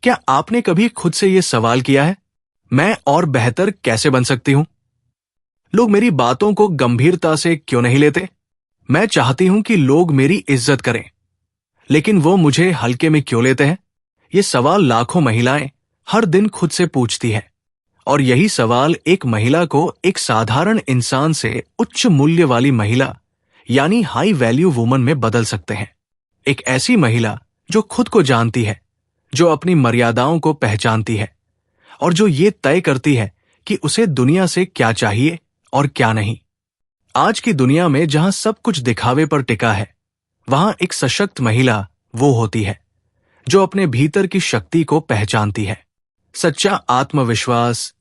क्या आपने कभी खुद से ये सवाल किया है, मैं और बेहतर कैसे बन सकती हूं? लोग मेरी बातों को गंभीरता से क्यों नहीं लेते? मैं चाहती हूं कि लोग मेरी इज्जत करें, लेकिन वो मुझे हल्के में क्यों लेते हैं? ये सवाल लाखों महिलाएं हर दिन खुद से पूछती हैं। और यही सवाल एक महिला को एक साधारण इंसान से उच्च मूल्य वाली महिला यानी हाई वैल्यू वुमन में बदल सकते हैं। एक ऐसी महिला जो खुद को जानती है, जो अपनी मर्यादाओं को पहचानती है और जो ये तय करती है कि उसे दुनिया से क्या चाहिए और क्या नहीं। आज की दुनिया में जहां सब कुछ दिखावे पर टिका है, वहां एक सशक्त महिला वो होती है जो अपने भीतर की शक्ति को पहचानती है। सच्चा आत्मविश्वास,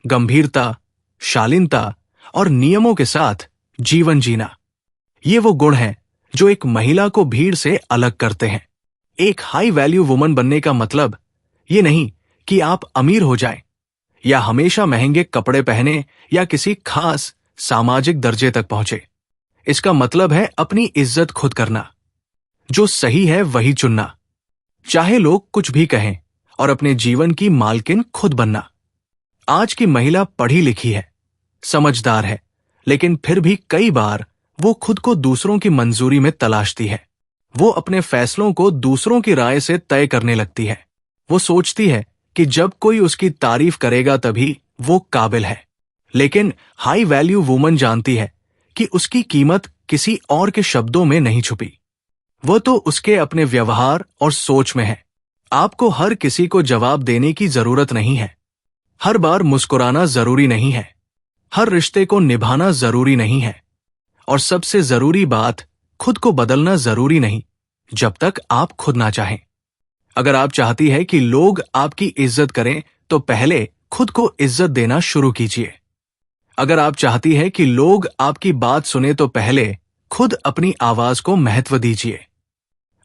गंभीरता, शालीनता और नियमों के साथ जीवन जीना, ये वो गुण हैं जो एक महिला को भीड़ से अलग करते हैं। एक हाई वैल्यू वुमन बनने का मतलब ये नहीं कि आप अमीर हो जाएं या हमेशा महंगे कपड़े पहने या किसी खास सामाजिक दर्जे तक पहुंचे। इसका मतलब है अपनी इज्जत खुद करना, जो सही है वही चुनना, चाहे लोग कुछ भी कहें, और अपने जीवन की मालकिन खुद बनना। आज की महिला पढ़ी लिखी है, समझदार है, लेकिन फिर भी कई बार वो खुद को दूसरों की मंजूरी में तलाशती है। वो अपने फैसलों को दूसरों की राय से तय करने लगती है। वो सोचती है कि जब कोई उसकी तारीफ करेगा तभी वो काबिल है। लेकिन हाई वैल्यू वुमन जानती है कि उसकी कीमत किसी और के शब्दों में नहीं छुपी, वो तो उसके अपने व्यवहार और सोच में है। आपको हर किसी को जवाब देने की जरूरत नहीं है। हर बार मुस्कुराना जरूरी नहीं है। हर रिश्ते को निभाना जरूरी नहीं है। और सबसे जरूरी बात, खुद को बदलना जरूरी नहीं जब तक आप खुद ना चाहें। अगर आप चाहती है कि लोग आपकी इज्जत करें तो पहले खुद को इज्जत देना शुरू कीजिए। अगर आप चाहती है कि लोग आपकी बात सुने तो पहले खुद अपनी आवाज को महत्व दीजिए।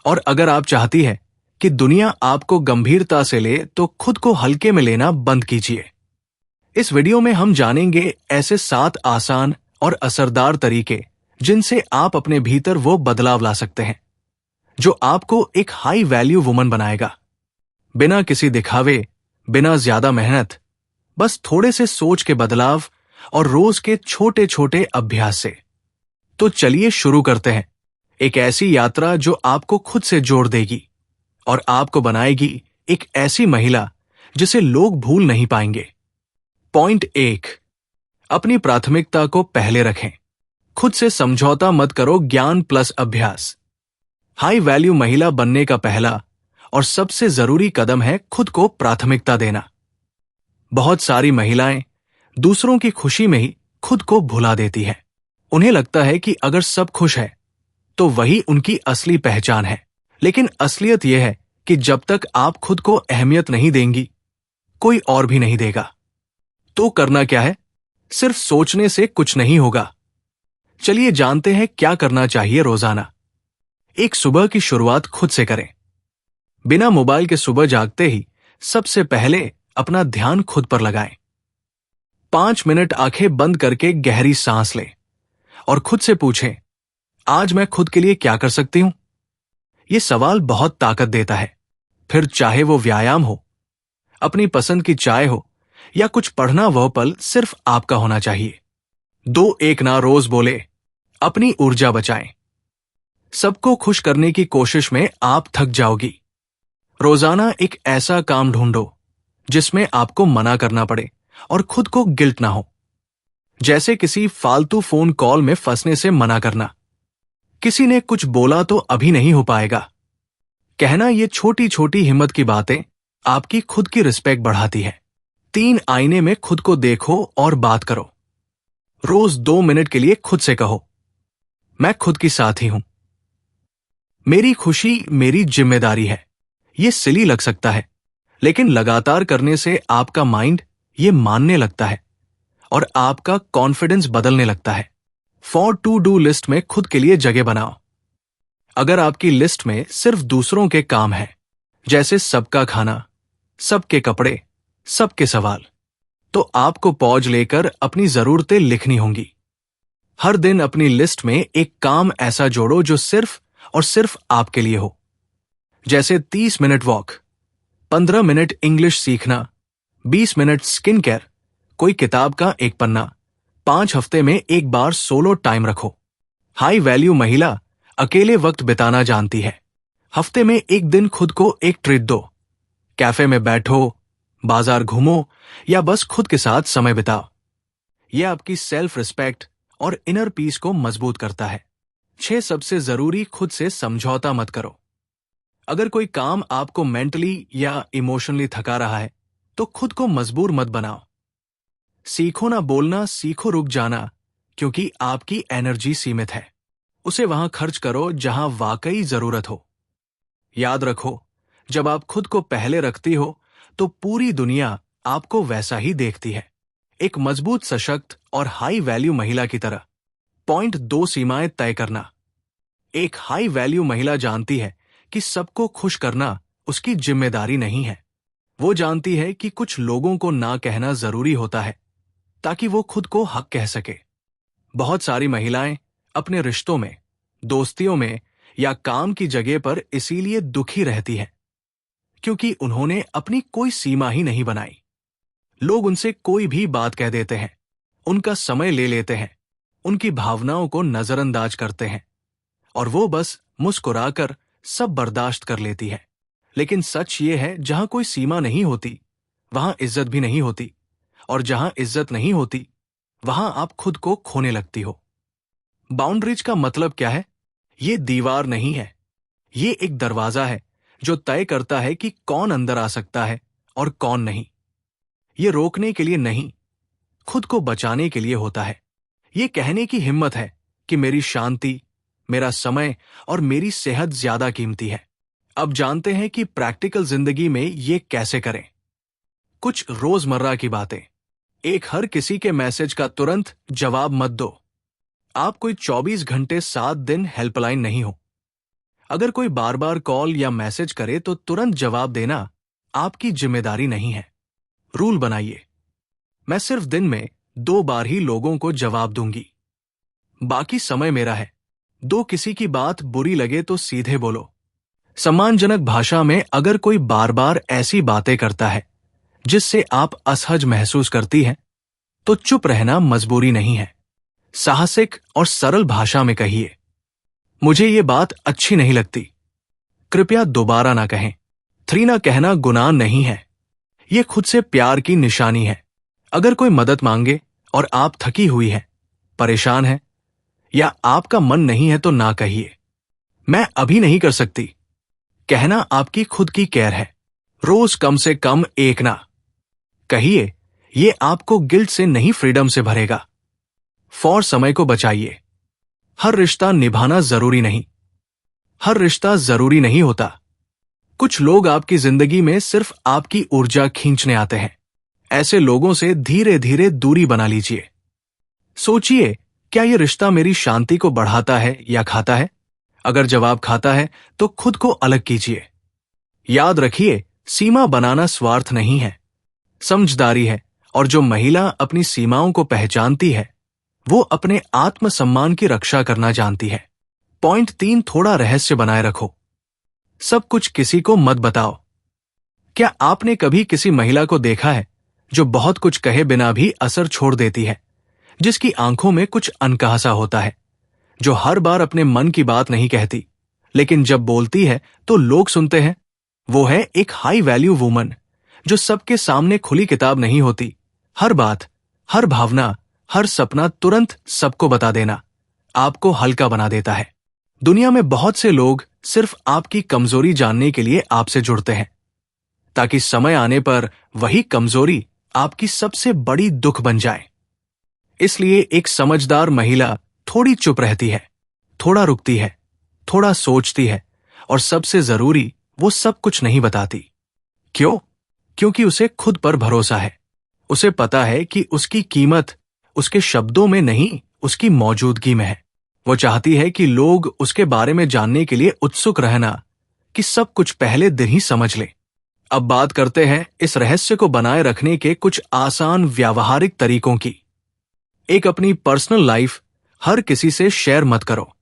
और अगर आप चाहती है कि दुनिया आपको गंभीरता से ले तो खुद को हल्के में लेना बंद कीजिए। इस वीडियो में हम जानेंगे ऐसे 7 आसान और असरदार तरीके जिनसे आप अपने भीतर वो बदलाव ला सकते हैं जो आपको एक हाई वैल्यू वुमन बनाएगा। बिना किसी दिखावे, बिना ज्यादा मेहनत, बस थोड़े से सोच के बदलाव और रोज के छोटे छोटे अभ्यास से। तो चलिए शुरू करते हैं, एक ऐसी यात्रा जो आपको खुद से जोड़ देगी और आपको बनाएगी एक ऐसी महिला जिसे लोग भूल नहीं पाएंगे। पॉइंट 1, अपनी प्राथमिकता को पहले रखें। खुद से समझौता मत करो, ज्ञान प्लस अभ्यास। हाई वैल्यू महिला बनने का पहला और सबसे जरूरी कदम है खुद को प्राथमिकता देना। बहुत सारी महिलाएं दूसरों की खुशी में ही खुद को भुला देती हैं। उन्हें लगता है कि अगर सब खुश है तो वही उनकी असली पहचान है। लेकिन असलियत यह है कि जब तक आप खुद को अहमियत नहीं देंगी, कोई और भी नहीं देगा। तो करना क्या है? सिर्फ सोचने से कुछ नहीं होगा। चलिए जानते हैं क्या करना चाहिए रोजाना। एक सुबह की शुरुआत खुद से करें। बिना मोबाइल के सुबह जागते ही सबसे पहले अपना ध्यान खुद पर लगाएं। 5 मिनट आंखें बंद करके गहरी सांस लें और खुद से पूछें, आज मैं खुद के लिए क्या कर सकती हूं? यह सवाल बहुत ताकत देता है। फिर चाहे वो व्यायाम हो, अपनी पसंद की चाय हो या कुछ पढ़ना, वह पल सिर्फ आपका होना चाहिए। 2-1 ना रोज बोले, अपनी ऊर्जा बचाएं। सबको खुश करने की कोशिश में आप थक जाओगी। रोजाना एक ऐसा काम ढूंढो जिसमें आपको मना करना पड़े और खुद को गिल्ट ना हो। जैसे किसी फालतू फोन कॉल में फंसने से मना करना। किसी ने कुछ बोला तो अभी नहीं हो पाएगा कहना। ये छोटी छोटी हिम्मत की बातें आपकी खुद की रिस्पेक्ट बढ़ाती है। 3 आईने में खुद को देखो और बात करो। रोज 2 मिनट के लिए खुद से कहो, मैं खुद की साथी हूं, मेरी खुशी मेरी जिम्मेदारी है। ये सिली लग सकता है, लेकिन लगातार करने से आपका माइंड ये मानने लगता है और आपका कॉन्फिडेंस बदलने लगता है। फॉर टू डू लिस्ट में खुद के लिए जगह बनाओ। अगर आपकी लिस्ट में सिर्फ दूसरों के काम है, जैसे सबका खाना, सबके कपड़े, सबके सवाल, तो आपको पॉज लेकर अपनी जरूरतें लिखनी होंगी। हर दिन अपनी लिस्ट में एक काम ऐसा जोड़ो जो सिर्फ और सिर्फ आपके लिए हो। जैसे 30 मिनट वॉक, 15 मिनट इंग्लिश सीखना, 20 मिनट स्किन केयर, कोई किताब का एक पन्ना, 5 हफ्ते में एक बार सोलो टाइम रखो। हाई वैल्यू महिला अकेले वक्त बिताना जानती है। हफ्ते में एक दिन खुद को एक ट्रीट दो। कैफे में बैठो, बाजार घूमो या बस खुद के साथ समय बिताओ। यह आपकी सेल्फ रिस्पेक्ट और इनर पीस को मजबूत करता है। 6 सबसे जरूरी खुद से समझौता मत करो। अगर कोई काम आपको मेंटली या इमोशनली थका रहा है तो खुद को मजबूर मत बनाओ। सीखो ना बोलना, सीखो रुक जाना, क्योंकि आपकी एनर्जी सीमित है। उसे वहां खर्च करो जहां वाकई जरूरत हो। याद रखो, जब आप खुद को पहले रखती हो तो पूरी दुनिया आपको वैसा ही देखती है, एक मजबूत, सशक्त और हाई वैल्यू महिला की तरह। पॉइंट 2, सीमाएं तय करना। एक हाई वैल्यू महिला जानती है कि सबको खुश करना उसकी जिम्मेदारी नहीं है। वो जानती है कि कुछ लोगों को ना कहना जरूरी होता है ताकि वो खुद को हक कह सके। बहुत सारी महिलाएं अपने रिश्तों में, दोस्तियों में या काम की जगह पर इसीलिए दुखी रहती हैं क्योंकि उन्होंने अपनी कोई सीमा ही नहीं बनाई। लोग उनसे कोई भी बात कह देते हैं, उनका समय ले लेते हैं, उनकी भावनाओं को नजरअंदाज करते हैं और वो बस मुस्कुराकर सब बर्दाश्त कर लेती है। लेकिन सच ये है, जहां कोई सीमा नहीं होती वहां इज्जत भी नहीं होती, और जहां इज्जत नहीं होती वहां आप खुद को खोने लगती हो। बाउंड्रीज का मतलब क्या है? ये दीवार नहीं है, ये एक दरवाजा है जो तय करता है कि कौन अंदर आ सकता है और कौन नहीं। ये रोकने के लिए नहीं, खुद को बचाने के लिए होता है। ये कहने की हिम्मत है कि मेरी शांति, मेरा समय और मेरी सेहत ज्यादा कीमती है। अब जानते हैं कि प्रैक्टिकल जिंदगी में ये कैसे करें। कुछ रोजमर्रा की बातें। एक, हर किसी के मैसेज का तुरंत जवाब मत दो। आप कोई 24 घंटे 7 दिन हेल्पलाइन नहीं हो। अगर कोई बार बार कॉल या मैसेज करे तो तुरंत जवाब देना आपकी जिम्मेदारी नहीं है। रूल बनाइए, मैं सिर्फ दिन में 2 बार ही लोगों को जवाब दूंगी, बाकी समय मेरा है। किसी की बात बुरी लगे तो सीधे बोलो। सम्मानजनक भाषा में अगर कोई बार बार ऐसी बातें करता है जिससे आप असहज महसूस करती हैं तो चुप रहना मजबूरी नहीं है। साहसिक और सरल भाषा में कहिए, मुझे ये बात अच्छी नहीं लगती, कृपया दोबारा ना कहें। 3 ना कहना गुनाह नहीं है, ये खुद से प्यार की निशानी है। अगर कोई मदद मांगे और आप थकी हुई हैं, परेशान हैं या आपका मन नहीं है तो ना कहिए, मैं अभी नहीं कर सकती। कहना आपकी खुद की केयर है। रोज कम से कम 1 ना कहिए, ये आपको गिल्ट से नहीं, फ्रीडम से भरेगा। समय को बचाइए। हर रिश्ता निभाना जरूरी नहीं, हर रिश्ता जरूरी नहीं होता। कुछ लोग आपकी जिंदगी में सिर्फ आपकी ऊर्जा खींचने आते हैं। ऐसे लोगों से धीरे धीरे दूरी बना लीजिए। सोचिए, क्या यह रिश्ता मेरी शांति को बढ़ाता है या खाता है? अगर जवाब खाता है तो खुद को अलग कीजिए। याद रखिए, सीमा बनाना स्वार्थ नहीं है, समझदारी है। और जो महिला अपनी सीमाओं को पहचानती है वो अपने आत्मसम्मान की रक्षा करना जानती है। पॉइंट 3, थोड़ा रहस्य बनाए रखो। सब कुछ किसी को मत बताओ। क्या आपने कभी किसी महिला को देखा है जो बहुत कुछ कहे बिना भी असर छोड़ देती है, जिसकी आंखों में कुछ अनकहा सा होता है, जो हर बार अपने मन की बात नहीं कहती लेकिन जब बोलती है तो लोग सुनते हैं? वो है एक हाई वैल्यू वुमन, जो सबके सामने खुली किताब नहीं होती। हर बात, हर भावना, हर सपना तुरंत सबको बता देना आपको हल्का बना देता है। दुनिया में बहुत से लोग सिर्फ आपकी कमजोरी जानने के लिए आपसे जुड़ते हैं, ताकि समय आने पर वही कमजोरी आपकी सबसे बड़ी दुख बन जाए। इसलिए एक समझदार महिला थोड़ी चुप रहती है, थोड़ा रुकती है, थोड़ा सोचती है और सबसे जरूरी, वो सब कुछ नहीं बताती। क्यों? क्योंकि उसे खुद पर भरोसा है। उसे पता है कि उसकी कीमत उसके शब्दों में नहीं, उसकी मौजूदगी में है। वो चाहती है कि लोग उसके बारे में जानने के लिए उत्सुक रहना, कि सब कुछ पहले दिन ही समझ ले। अब बात करते हैं इस रहस्य को बनाए रखने के कुछ आसान व्यावहारिक तरीकों की। एक, अपनी पर्सनल लाइफ हर किसी से शेयर मत करो।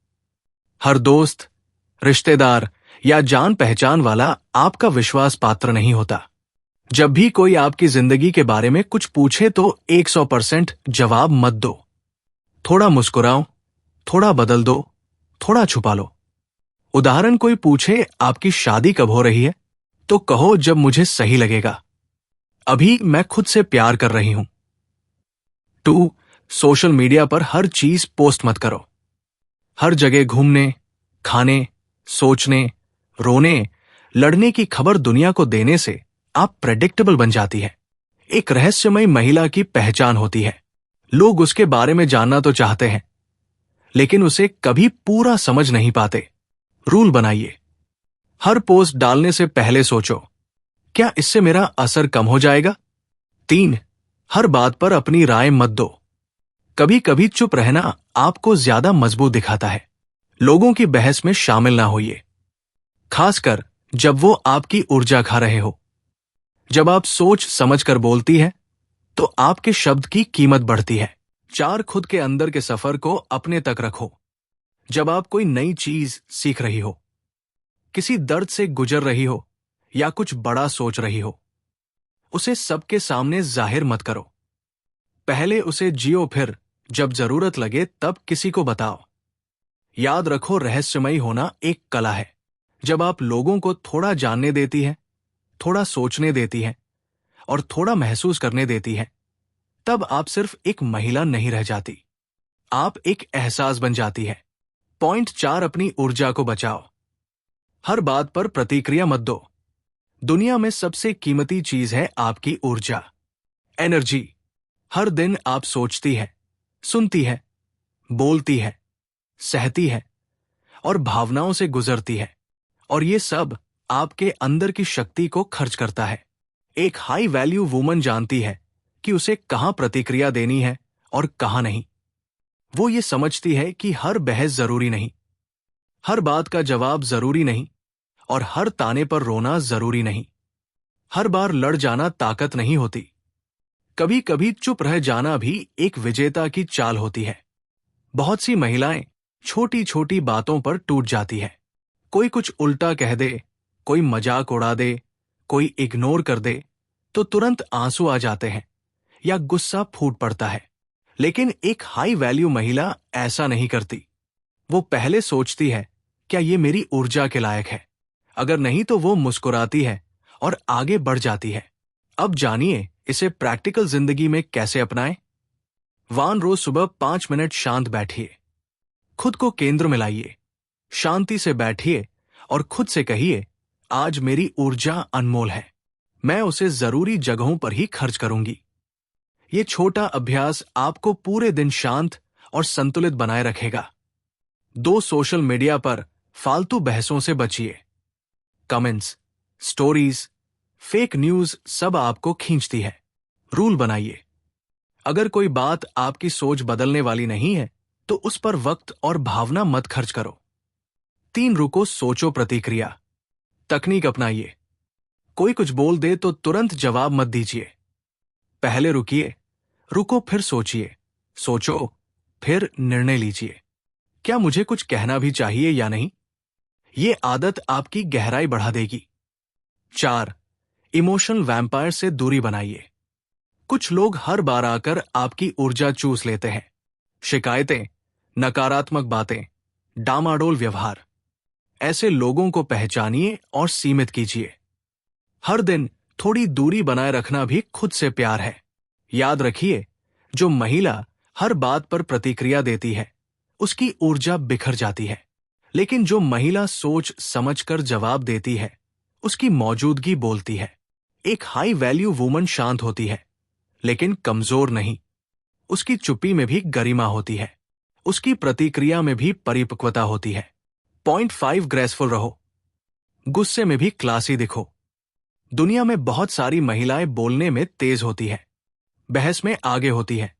हर दोस्त, रिश्तेदार या जान पहचान वाला आपका विश्वास पात्र नहीं होता। जब भी कोई आपकी जिंदगी के बारे में कुछ पूछे तो 100% जवाब मत दो। थोड़ा मुस्कुराओ, थोड़ा बदल दो, थोड़ा छुपा लो। उदाहरण, कोई पूछे आपकी शादी कब हो रही है, तो कहो जब मुझे सही लगेगा। अभी मैं खुद से प्यार कर रही हूं। 2. सोशल मीडिया पर हर चीज पोस्ट मत करो। हर जगह घूमने, खाने, सोचने, रोने, लड़ने की खबर दुनिया को देने से आप प्रेडिक्टेबल बन जाती है। एक रहस्यमयी महिला की पहचान होती है। लोग उसके बारे में जानना तो चाहते हैं, लेकिन उसे कभी पूरा समझ नहीं पाते। रूल बनाइए। हर पोस्ट डालने से पहले सोचो, क्या इससे मेरा असर कम हो जाएगा? 3. हर बात पर अपनी राय मत दो। कभी कभी चुप रहना आपको ज्यादा मजबूत दिखाता है। लोगों की बहस में शामिल ना होइए, खासकर जब वो आपकी ऊर्जा खा रहे हो। जब आप सोच समझकर बोलती है, तो आपके शब्द की कीमत बढ़ती है। 4. खुद के अंदर के सफर को अपने तक रखो। जब आप कोई नई चीज सीख रही हो, किसी दर्द से गुजर रही हो या कुछ बड़ा सोच रही हो, उसे सबके सामने जाहिर मत करो। पहले उसे जियो, फिर जब जरूरत लगे तब किसी को बताओ। याद रखो, रहस्यमयी होना एक कला है। जब आप लोगों को थोड़ा जानने देती है, थोड़ा सोचने देती है और थोड़ा महसूस करने देती है, तब आप सिर्फ एक महिला नहीं रह जाती, आप एक एहसास बन जाती है। पॉइंट 4. अपनी ऊर्जा को बचाओ। हर बात पर प्रतिक्रिया मत दो। दुनिया में सबसे कीमती चीज है आपकी ऊर्जा, एनर्जी। हर दिन आप सोचती है, सुनती है, बोलती है, सहती है और भावनाओं से गुजरती है, और ये सब आपके अंदर की शक्ति को खर्च करता है। एक हाई वैल्यू वुमन जानती है कि उसे कहां प्रतिक्रिया देनी है और कहां नहीं। वो ये समझती है कि हर बहस जरूरी नहीं, हर बात का जवाब जरूरी नहीं और हर ताने पर रोना जरूरी नहीं। हर बार लड़ जाना ताकत नहीं होती। कभी कभी चुप रह जाना भी एक विजेता की चाल होती है। बहुत सी महिलाएं छोटी छोटी बातों पर टूट जाती है। कोई कुछ उल्टा कह दे, कोई मजाक उड़ा दे, कोई इग्नोर कर दे, तो तुरंत आंसू आ जाते हैं या गुस्सा फूट पड़ता है। लेकिन एक हाई वैल्यू महिला ऐसा नहीं करती। वो पहले सोचती है, क्या ये मेरी ऊर्जा के लायक है? अगर नहीं तो वो मुस्कुराती है और आगे बढ़ जाती है। अब जानिए इसे प्रैक्टिकल जिंदगी में कैसे अपनाएं। 1. रोज सुबह 5 मिनट शांत बैठिए। खुद को केंद्र में लाइए, शांति से बैठिए और खुद से कहिए, आज मेरी ऊर्जा अनमोल है, मैं उसे जरूरी जगहों पर ही खर्च करूंगी। ये छोटा अभ्यास आपको पूरे दिन शांत और संतुलित बनाए रखेगा। 2. सोशल मीडिया पर फालतू बहसों से बचिए। कमेंट्स, स्टोरीज, फेक न्यूज सब आपको खींचती है। रूल बनाइए, अगर कोई बात आपकी सोच बदलने वाली नहीं है तो उस पर वक्त और भावना मत खर्च करो। 3. रुको, सोचो, प्रतिक्रिया। तकनीक अपनाइए। कोई कुछ बोल दे तो तुरंत जवाब मत दीजिए। पहले रुकिए, रुको, फिर सोचिए, सोचो, फिर निर्णय लीजिए, क्या मुझे कुछ कहना भी चाहिए या नहीं। ये आदत आपकी गहराई बढ़ा देगी। 4. इमोशनल वैम्पायर से दूरी बनाइए। कुछ लोग हर बार आकर आपकी ऊर्जा चूस लेते हैं। शिकायतें, नकारात्मक बातें, डामाडोल व्यवहार। ऐसे लोगों को पहचानिए और सीमित कीजिए। हर दिन थोड़ी दूरी बनाए रखना भी खुद से प्यार है। याद रखिए, जो महिला हर बात पर प्रतिक्रिया देती है, उसकी ऊर्जा बिखर जाती है, लेकिन जो महिला सोच समझकर जवाब देती है, उसकी मौजूदगी बोलती है। एक हाई वैल्यू वुमन शांत होती है, लेकिन कमजोर नहीं। उसकी चुप्पी में भी गरिमा होती है, उसकी प्रतिक्रिया में भी परिपक्वता होती है। पॉइंट 5. ग्रेसफुल रहो। गुस्से में भी क्लासी दिखो। दुनिया में बहुत सारी महिलाएं बोलने में तेज होती है, बहस में आगे होती है,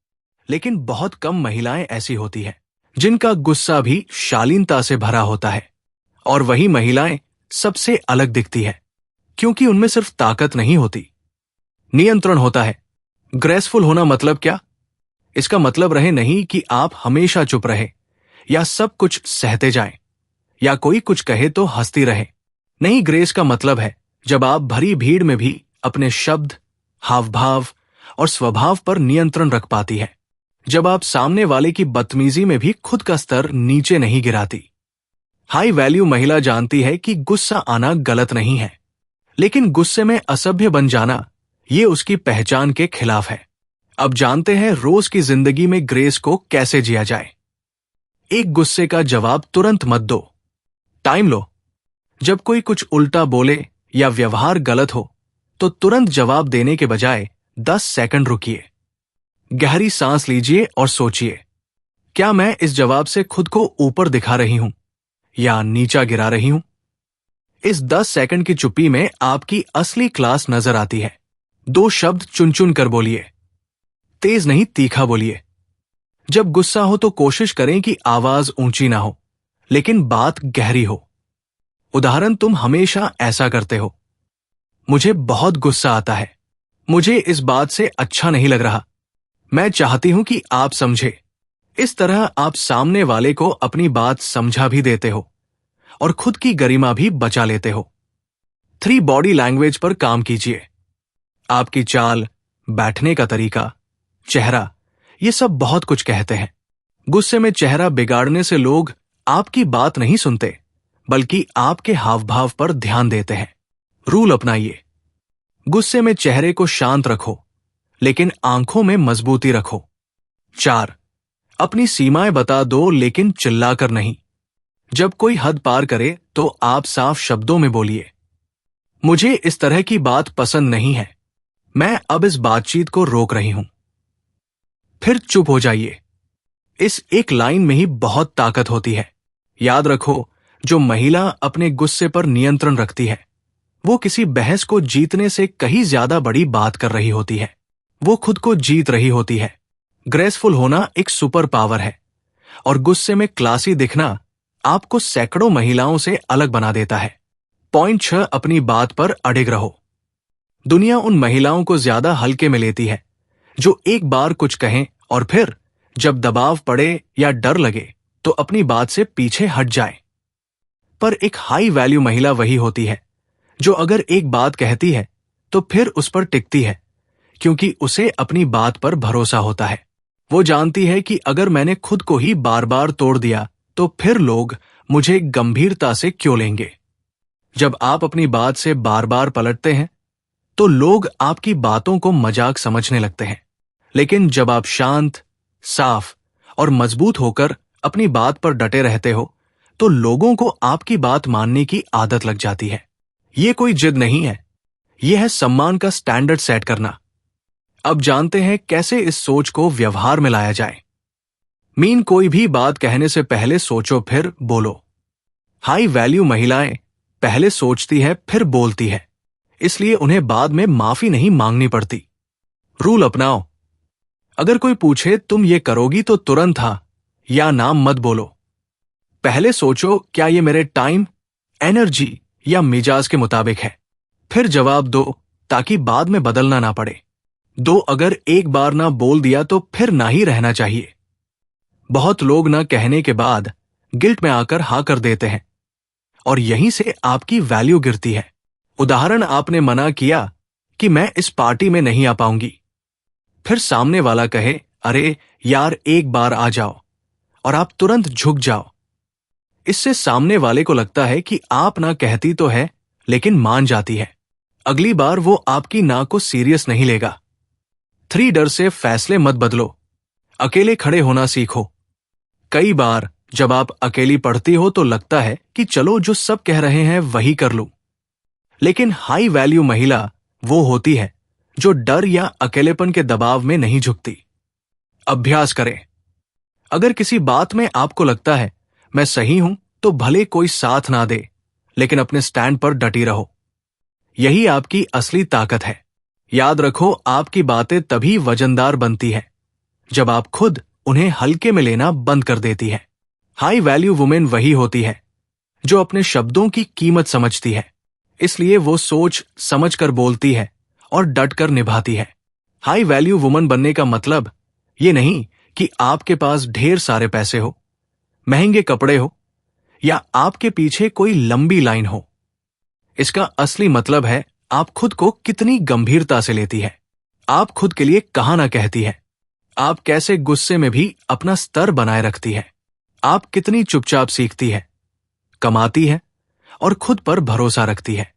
लेकिन बहुत कम महिलाएं ऐसी होती है जिनका गुस्सा भी शालीनता से भरा होता है। और वही महिलाएं सबसे अलग दिखती है, क्योंकि उनमें सिर्फ ताकत नहीं होती, नियंत्रण होता है। ग्रेसफुल होना मतलब क्या? इसका मतलब रहे नहीं कि आप हमेशा चुप रहे या सब कुछ सहते जाएं, या कोई कुछ कहे तो हंसती रहे। नहीं, ग्रेस का मतलब है जब आप भरी भीड़ में भी अपने शब्द, हाव भाव और स्वभाव पर नियंत्रण रख पाती है। जब आप सामने वाले की बदतमीजी में भी खुद का स्तर नीचे नहीं गिराती। हाई वैल्यू महिला जानती है कि गुस्सा आना गलत नहीं है, लेकिन गुस्से में असभ्य बन जाना ये उसकी पहचान के खिलाफ है। अब जानते हैं रोज की जिंदगी में ग्रेस को कैसे जिया जाए। एक, गुस्से का जवाब तुरंत मत दो। टाइम लो। जब कोई कुछ उल्टा बोले या व्यवहार गलत हो तो तुरंत जवाब देने के बजाय 10 सेकंड रुकिए। गहरी सांस लीजिए और सोचिए, क्या मैं इस जवाब से खुद को ऊपर दिखा रही हूं या नीचा गिरा रही हूं? इस 10 सेकंड की चुप्पी में आपकी असली क्लास नजर आती है। 2 शब्द चुन चुन कर बोलिए। तेज नहीं, तीखा बोलिए। जब गुस्सा हो तो कोशिश करें कि आवाज ऊंची ना हो, लेकिन बात गहरी हो। उदाहरण, तुम हमेशा ऐसा करते हो। मुझे बहुत गुस्सा आता है। मुझे इस बात से अच्छा नहीं लग रहा। मैं चाहती हूं कि आप समझे। इस तरह आप सामने वाले को अपनी बात समझा भी देते हो और खुद की गरिमा भी बचा लेते हो। 3, बॉडी लैंग्वेज पर काम कीजिए। आपकी चाल, बैठने का तरीका, चेहरा, ये सब बहुत कुछ कहते हैं। गुस्से में चेहरा बिगाड़ने से लोग आपकी बात नहीं सुनते, बल्कि आपके हाव भाव पर ध्यान देते हैं। रूल अपनाइए। गुस्से में चेहरे को शांत रखो, लेकिन आंखों में मजबूती रखो। 4, अपनी सीमाएं बता दो, लेकिन चिल्लाकर नहीं। जब कोई हद पार करे तो आप साफ शब्दों में बोलिए, मुझे इस तरह की बात पसंद नहीं है, मैं अब इस बातचीत को रोक रही हूं। फिर चुप हो जाइए। इस एक लाइन में ही बहुत ताकत होती है। याद रखो, जो महिला अपने गुस्से पर नियंत्रण रखती है वो किसी बहस को जीतने से कहीं ज्यादा बड़ी बात कर रही होती है। वो खुद को जीत रही होती है। ग्रेसफुल होना एक सुपर पावर है और गुस्से में क्लासी दिखना आपको सैकड़ों महिलाओं से अलग बना देता है। पॉइंट 6, अपनी बात पर अडिग रहो। दुनिया उन महिलाओं को ज्यादा हल्के में लेती है जो एक बार कुछ कहें और फिर जब दबाव पड़े या डर लगे तो अपनी बात से पीछे हट जाए। पर एक हाई वैल्यू महिला वही होती है जो अगर एक बात कहती है तो फिर उस पर टिकती है, क्योंकि उसे अपनी बात पर भरोसा होता है। वो जानती है कि अगर मैंने खुद को ही बार बार तोड़ दिया तो फिर लोग मुझे गंभीरता से क्यों लेंगे। जब आप अपनी बात से बार बार पलटते हैं तो लोग आपकी बातों को मजाक समझने लगते हैं, लेकिन जब आप शांत, साफ और मजबूत होकर अपनी बात पर डटे रहते हो तो लोगों को आपकी बात मानने की आदत लग जाती है। ये कोई जिद नहीं है, यह है सम्मान का स्टैंडर्ड सेट करना। अब जानते हैं कैसे इस सोच को व्यवहार में लाया जाए। मीन, कोई भी बात कहने से पहले सोचो फिर बोलो। हाई वैल्यू महिलाएं पहले सोचती है फिर बोलती है, इसलिए उन्हें बाद में माफी नहीं मांगनी पड़ती। रूल अपनाओ। अगर कोई पूछे तुम ये करोगी तो तुरंत हाँ या ना मत बोलो। पहले सोचो, क्या ये मेरे टाइम, एनर्जी या मिजाज के मुताबिक है, फिर जवाब दो ताकि बाद में बदलना ना पड़े। 2, अगर एक बार ना बोल दिया तो फिर ना ही रहना चाहिए। बहुत लोग ना कहने के बाद गिल्ट में आकर हाँ कर देते हैं और यहीं से आपकी वैल्यू गिरती है। उदाहरण, आपने मना किया कि मैं इस पार्टी में नहीं आ पाऊंगी, फिर सामने वाला कहे अरे यार एक बार आ जाओ और आप तुरंत झुक जाओ। इससे सामने वाले को लगता है कि आप ना कहती तो है लेकिन मान जाती है। अगली बार वो आपकी ना को सीरियस नहीं लेगा। 3, डर से फैसले मत बदलो, अकेले खड़े होना सीखो। कई बार जब आप अकेली पढ़ती हो तो लगता है कि चलो जो सब कह रहे हैं वही कर लूं, लेकिन हाई वैल्यू महिला वो होती है जो डर या अकेलेपन के दबाव में नहीं झुकती। अभ्यास करें। अगर किसी बात में आपको लगता है मैं सही हूं तो भले कोई साथ ना दे, लेकिन अपने स्टैंड पर डटी रहो। यही आपकी असली ताकत है। याद रखो, आपकी बातें तभी वजनदार बनती है जब आप खुद उन्हें हल्के में लेना बंद कर देती है। हाई वैल्यू वुमेन वही होती है जो अपने शब्दों की कीमत समझती है, इसलिए वो सोच समझ कर बोलती है और डट कर निभाती है। हाई वैल्यू वुमन बनने का मतलब ये नहीं कि आपके पास ढेर सारे पैसे हो, महंगे कपड़े हो या आपके पीछे कोई लंबी लाइन हो। इसका असली मतलब है आप खुद को कितनी गंभीरता से लेती है, आप खुद के लिए कहाँ ना कहती है, आप कैसे गुस्से में भी अपना स्तर बनाए रखती है, आप कितनी चुपचाप सीखती है, कमाती है और खुद पर भरोसा रखती है।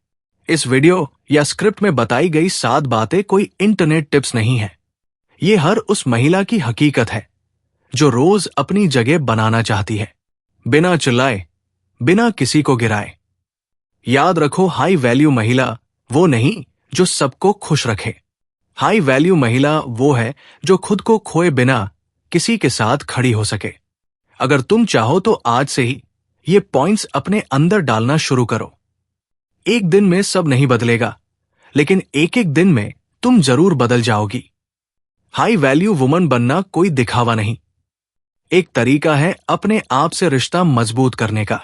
इस वीडियो या स्क्रिप्ट में बताई गई 7 बातें कोई इंटरनेट टिप्स नहीं है। ये हर उस महिला की हकीकत है जो रोज अपनी जगह बनाना चाहती है, बिना चिल्लाए, बिना किसी को गिराए। याद रखो, हाई वैल्यू महिला वो नहीं जो सबको खुश रखे। हाई वैल्यू महिला वो है जो खुद को खोए बिना किसी के साथ खड़ी हो सके। अगर तुम चाहो तो आज से ही ये पॉइंट्स अपने अंदर डालना शुरू करो। एक दिन में सब नहीं बदलेगा, लेकिन एक एक दिन में तुम जरूर बदल जाओगी। हाई वैल्यू वुमन बनना कोई दिखावा नहीं, एक तरीका है अपने आप से रिश्ता मजबूत करने का।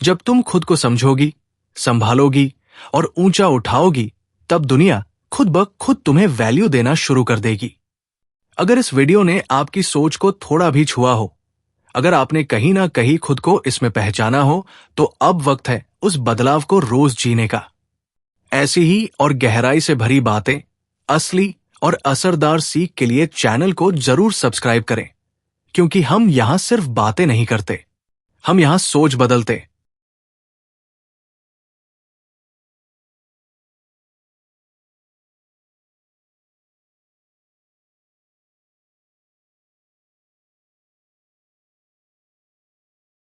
जब तुम खुद को समझोगी, संभालोगी और ऊंचा उठाओगी, तब दुनिया खुद ब खुद तुम्हें वैल्यू देना शुरू कर देगी। अगर इस वीडियो ने आपकी सोच को थोड़ा भी छुआ हो, अगर आपने कहीं ना कहीं खुद को इसमें पहचाना हो, तो अब वक्त है उस बदलाव को रोज जीने का। ऐसी ही और गहराई से भरी बातें, असली और असरदार सीख के लिए चैनल को जरूर सब्सक्राइब करें, क्योंकि हम यहां सिर्फ बातें नहीं करते, हम यहां सोच बदलते,